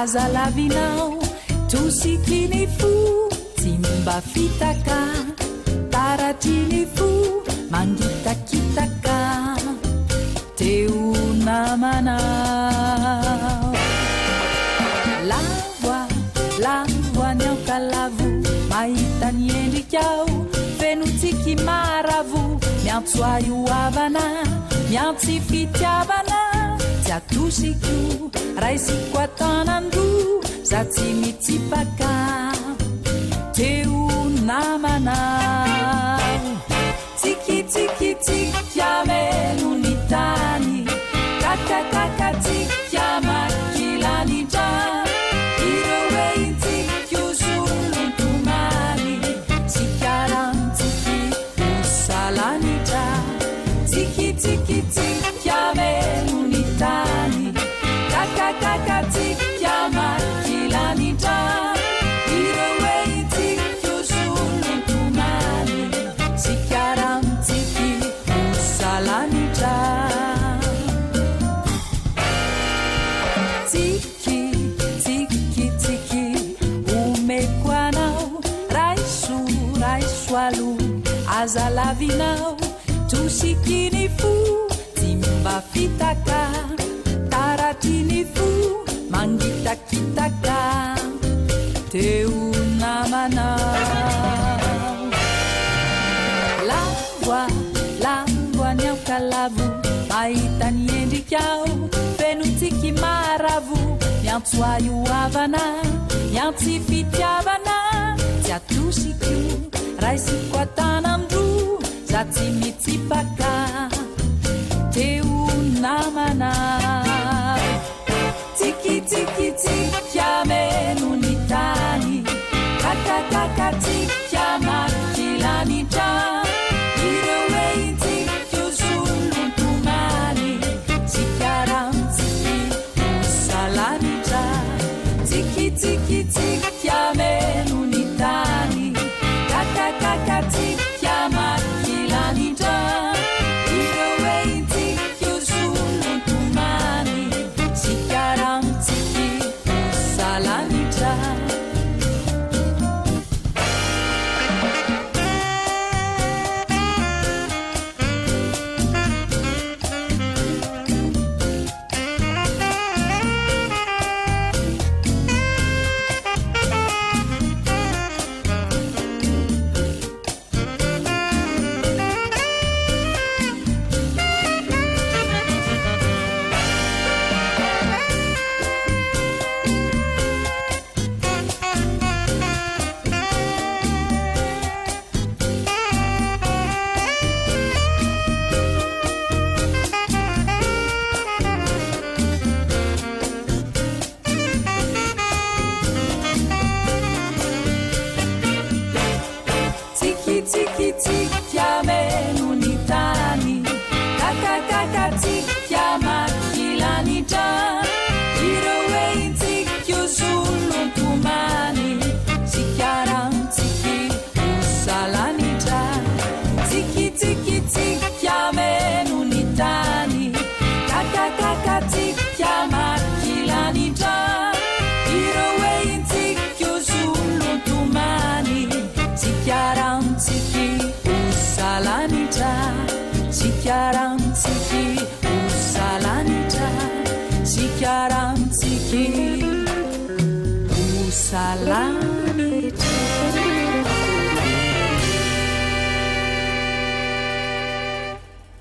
aza lavinao tosikiny fo tsy mba fitaka taratriny fo mangitakitaka teo namanao lavoa ny aokalavo mahita ny endrikao fenotsiky maravo miantso aioavana miantsy fitiavana tsy atosiko raisiko atanandro za tsy mitsipaka teo namanao tsikitsikitsiky ameno ny tany kakakakatsiky amakilanitra ireo eintsiko solontomany sikarantsiky osalanitra tsikitsikitsiky ameno ny tany kakakakatsiky amakilanitra ireo eintsiko solontomany sikarantsiky osalanitra tsikitsikitsiky omeko anao raisoalo aza lavinao tosikiny fo tsy mba fitaka taratriny fo mangitakitaka teo namanao lavoa ny aokalavo mahita ny endrikao fenotsiky maravo miantso aioavana miantsy fitiavana tsy atosiko raisiko atanandro za tsy mitsipaka teo namanao tsikitsikitsiky ameno ny tany kakakakatsiky amakilanitra ireo eintsiko solontomany sikarantsiky osalanitra tsikitsikitsiky ameno ny tany kakakakatsiky amakilanitra ireo eintsiko solontomany sikarantsiky osalanitra tsikitsikitsiky ameno ny tany kakakakatsiky amakilanitra ireo eintsiko solontomany sikarantsiky osalanitra tsikitsikitsiky ameno ny tany kakakakatsiky amakilanitra ireo eintsiko solontomany sikarantsiky osalanitra sikarantsiky osalanitra sikarantsiky osalanitra